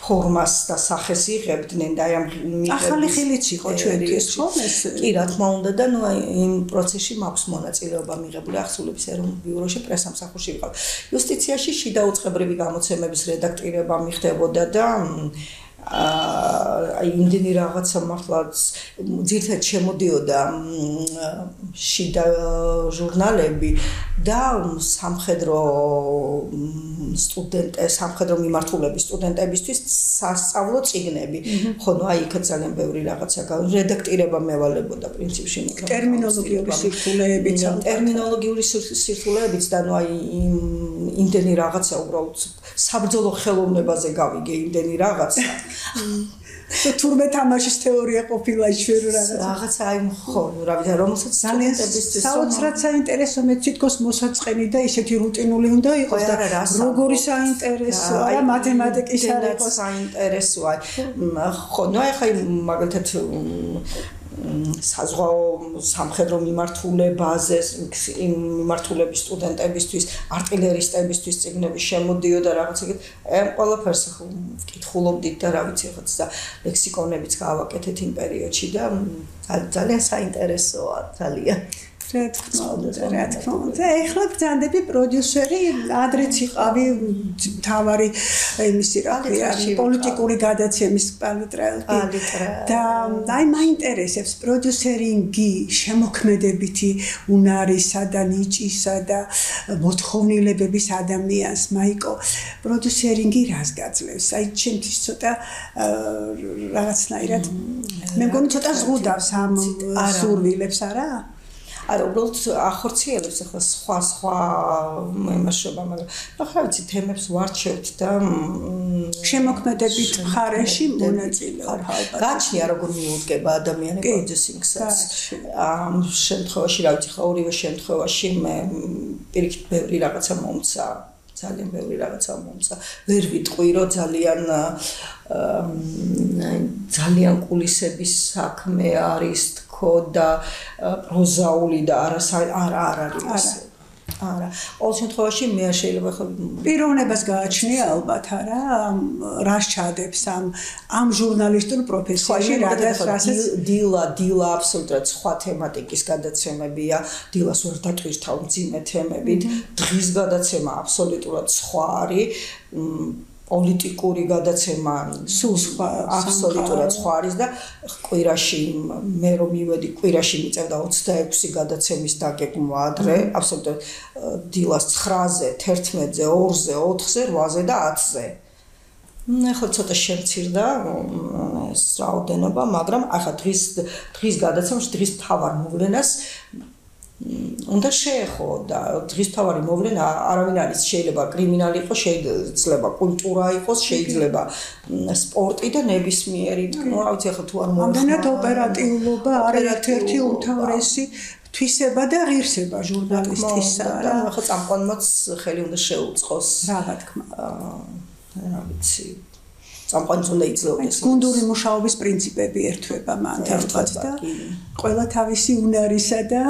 ფორმას და სახეს იღებდნენ და აი ამ ახალი ხილიც იყო ჩვენი ეს ხო ეს? კი რა თქმა უნდა და ნუ აი იმ პროცესში მაქვს მონაწილეობა მიღებული ახსოვების ეროვნულ ბიუროში პრესამსახურში ვიყავი. იუსტიციაში შიდა უწყებრივი გამოცემების რედაქტირება მიხდებოდა და აი იმდენი რაღაცა მართლა ძირთად შემოდიოდა შიდა ჟურნალები და სამხედრო სამხედრო მიმართულების სტუდენტებისთვის სასწავლო წიგნები. ხო, ნუ აი იქ ძალიან ბევრი რაღაცა რედაქტირება მევალებოდა პრინციპში. ტერმინოლოგიური სირთულეებიც ტერმინოლოგიური სირთულეებიც და ნუ აი იმდენი რაღაცა უბრალოდ საბრძოლო ხელოვნებაზე გავიგე იმდენი რაღაცა. თურმე თამაშის თეორია ყოფილა ჩვენ რაღაცა აი ხო რა ვიცი რომელსაც ძალიან საოცრად საინტერესო მე თვითონ მოსაწყენი და ისეთი რუტინული უნდა იყოს და როგორი საინტერესო არა მათემატიკის არ იყოს საინტერესოა ხო ნუ ახლა მაგალითად საზღვაო სამხედრო მიმართულებაზე იმ მიმართულების სტუდენტებისთვის არტილერისტებისთვის წიგნები შემოდიოდა რაღაც ეგეთ ამ ყველაფერს ვკითხულობდით და რა ვიცი ხოცა ლექსიკონებიც გავაკეთეთ იმ პერიოდში და ძალიან საინტერესოა ძალიან რა თქმა უნდა ეხლა ბრძანდები პროდიუსერი ადრეც იყავი თავარი იმისი რა ქვია პოლიტიკური გადაცემის პალიტრალკი და აი მაინტერესებს პროდიუსერინგი შემოქმედებითი უნარისა და ნიჭისა და მოთხოვნილებების ადამიანს მაიკო პროდიუსერინგი რას გაძლევს აი ჩემთვის ცოტა რაღაცნაირად მე მგონი ცოტა ზღუდავს ამ სურვილებს არა არა უბრალოდ ახორციელებს ახლა სხვა იმაშობა მაგრამ ახლა ვიცი თემებს ვარჩევთ და შემოქმედებით მხარეში მონაწილეობა გაჩნია როგორ მიუდგება ადამიანი პროდიუსინგსაც ამ შემთხვევაში რა ვიცი ხა ორივე შემთხვევაში მე პირიქით ბევრი რაღაცა მომცა ძალიან ბევრი რაღაცა მომცა ვერ ვიტყვი რომ ძალიან კულისების საქმე არის და პროზაული და არა არის არა ყოველ შემთხვევაში მე შეიძლება ხო პიროვნებას გააჩნია ალბათ არა რას ჩადებს ამ ჟურნალისტურ პროფესიაში რასაც დილა აბსოლუტურად სხვა თემატიკის გადაცემებია დილას ვერ დატვირთავ მძიმე თემებით დღის გადაცემა აბსოლუტურად სხვა არის პოლიტიკური გადაცემა სულ სხვა აბსოლუტურად სხვა არის და კვირაში მე რომ მივედი კვირაში მიწევდა 26 გადაცემის დაგეგმვა ადრე აბსოლუტურად დილას 9-ზე 11-ზე 2-ზე 4-ზე 8-ზე და 10-ზე ახლა ცოტა შემცირდა ეს რაოდენობა მაგრამ ახლა დღის გადაცემაში დღის მთავარ მოვლენას უნდა შეეხო და დღის მთავარი მოვლენა არავინ არის შეიძლება კრიმინალი იყოს შეიძლება კულტურა იყოს შეიძლება სპორტი და ნებისმიერი ну რა ვიცი ახლა თუ არ მომდენად ოპერატიულობა არის ერთ-ერთი უმთავრესი თვისება და ღირსება ჟურნალისტისა და ახლა წამყვანმაც ხელი უნდა შეუწყოს რა თქმა რა ვიცი წამყვანს უნდა იძლეოდეს გუნდური მუშაობის პრინციპები ერთვება მან თერთვაც და ყველა თავისი უნარისა და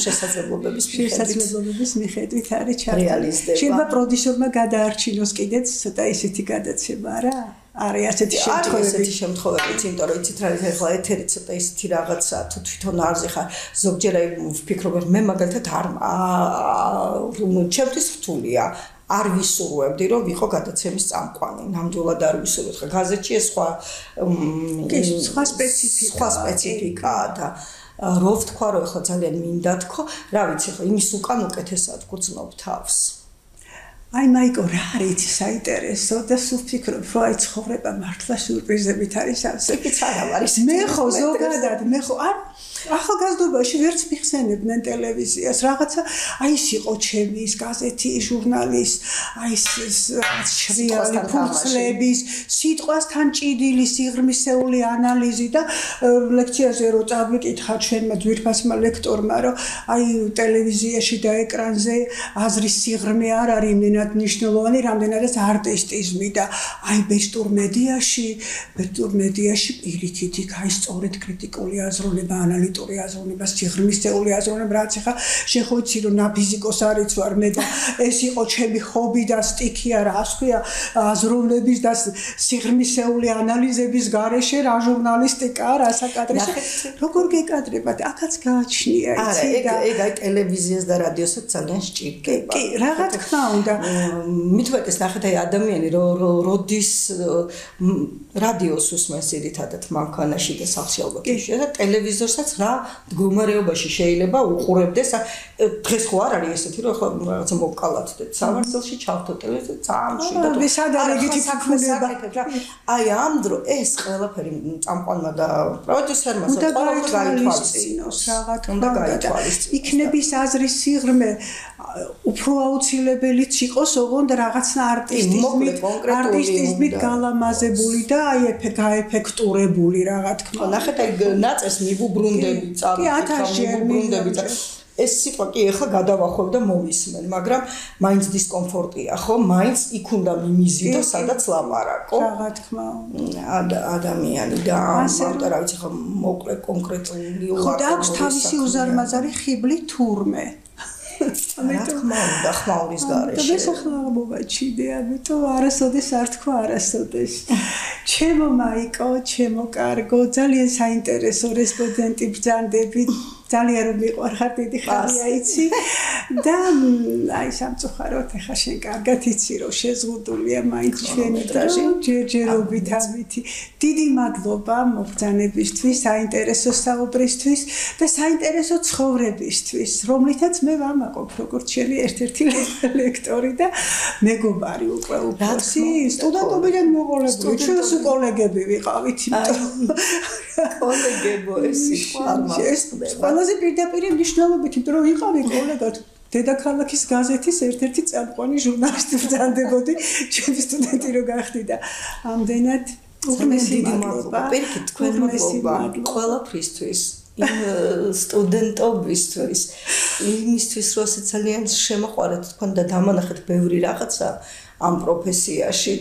შესაძლებლობების მიხედვით არის ჩართული. შეიძლება პროდიუსერმა გადაარჩინოს კიდეც ცოტა ისეთი გადაცემა რა? არის ასეთი შემთხვევებიც, იმიტომ რომ იცით რა არის ახლა ეთერი ცოტა ისეთი რაღაცა თუ თვითონ არზე ხარ ზოგჯერ აი ვფიქრობ მე მაგალითად არ ჩემთვის რთულია არ ვისურვებდი რომ ვიყო გადაცემის წამყვანი. ნამდვილად არ ვისურვებდი. ხა გაზეთში ეს სხვა სპეციფიკაა და რო ვთქვა რომ ახლა ძალიან მინდა თქო, რა ვიცი ხა იმის უკან უკეთესად გძნობ თავს. აი მაიკო რა არის საინტერესო და სულ ფიქრობ რომ აი ცხოვრება მართლა სიურპრიზებით არის ასეთი არა არის. მე ხო ზოგადად მე ხო არ ახალგაზრდობაში ვერც მიხსენებდნენ ტელევიზიას რაღაცა აი ის იყო ჩემის გაზეთი ჟურნალის აი ეს შრიალი ფურცლების სიტყვასთან ჭიდილი სიღრმისეული ანალიზი და ლექციაზე რო წავიკითხა ჩვენმა ძვირფასმა ლექტორმა რომ აი ტელევიზიაში და ეკრანზე აზრის სიღრმე არ არის იმენად მნიშვნელოვანი რამდენადაც არტისტიზმი და აი ბეჭდურ მედიაში პირიქით იქ აი სწორედ კრიტიკული აზროვნება ანალიზი პოლიტური აზროვნება, სიღრმისეული აზროვნება, რაც ახლა შეხოიცი რომ ნაფიზიკოს არის ვარ მე და ეს იყო ჩემი ჰობი და სტიქი არა, ასე ქვია, აზროვნების და სიღრმისეული ანალიზების გარეშე რა ჟურნალისტიკა, რა საკადრეში. როგორ გეკადრებათ? აქაც გააჩნია იცი და ეგ აი ტელევიზიას და რადიოსაც ძალიან სჭირდება. კი, რა თქმა უნდა. მithuetes ნახეთ აი ადამიანი როდის რადიოს უსმენს ძირითადად მანქანაში და სახლში ალბათ და ტელევიზორსაც რა მდგომარეობაში შეიძლება უყურებდეს. დღეს ხო არ არის ესეთი რომ ახლა რაღაცა მოვკალათ და სამართლში ჩავთო ტელევიზორს წამშვიდობ. სად არის ეგეთი საქმეება? აი ამ დრო ეს ყველაფერი წამყვანმა და პროდიუსერმა საერთოდ გაითვალისწინოს. უნდა გაითვალისწინოს. იქნების აზრის სიღრმე უფრო აუცილებელიც იყოს, ოღონდ რაღაცნა არტისტიზმით გალამაზებული და აი გაეფექტურებული რა თქმა უნდა. ნახეთ აი ნაწეს მიბუბრუნდები წავიბრუნდები ეს სიტყვა კი ეხლა გადავახვევ და მოვისმენ, მაგრამ მაინც დისკომფორტია, ხო? მაინც იქ უნდა მიმიზიდო, სადაც ლაპარაკო. რა თქმა უნდა. ადამიანი და ამიტომ რა ვიცი ხა მოკლე კონკრეტული ხო და აქვს თავისი უზარმაზარი ხიბლი თურმე. რა თქმა უნდა, ხმაურის გარეშე. და ახლა მოვაჩინე, ამიტომ არასოდეს არ თქვა არასოდეს. ჩემო მაიკო, ჩემო კარგო, ძალიან საინტერესო რესპონდენტი ბრძანდები. ძალიან რომ მიყვარხარ დიდი ხანია იცი და აი სამწუხაროდ ახლა შენ კარგად იცი რომ შეზღუდულია მაინც ჩვენი დროში ჯერჯერობით ამითი დიდი მადლობა მოგზანებისთვის საინტერესო საუბრისთვის და საინტერესო ცხოვრებისთვის რომლითაც მე ვამაყობ როგორც შენი ერთ-ერთი ლექტორი და მეგობარი უკვე უფროსი სტუდენტობიდან მოყოლებული ჩვენს კოლეგები ვიყავით კოლეგებო ეს სიტყვა ყველაზე პირდაპირ მნიშვნელობით, იმიტომ რომ იყავი კოლეგად დედაქალაქის გაზეთის ერთ-ერთი წამყვანი ჟურნალისტი ბრძანდებოდი, ჩემი სტუდენტი რო გახდი და ამდენად უღმესი მადლობა. პირიქით თქვენ მადლობა ყველაფრისთვის, იმ სტუდენტობისთვის, იმისთვის, რომ ძალიან შემოყვარეთ თქვენ და დამანახეთ ბევრი რაღაცა ამ პროფესიაში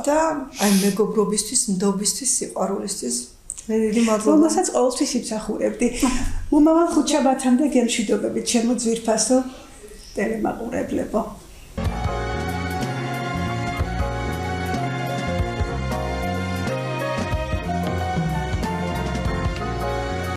და აი მეგობრობისთვის, ნდობისთვის, სიყვარულისთვის მე დიდი მადლობა. რომელსაც ყოველთვის იმსახურებდი. მომავალ ხუთშაბათამდე გემშვიდობებით ჩემო ძვირფასო ტელემაყურებლებო.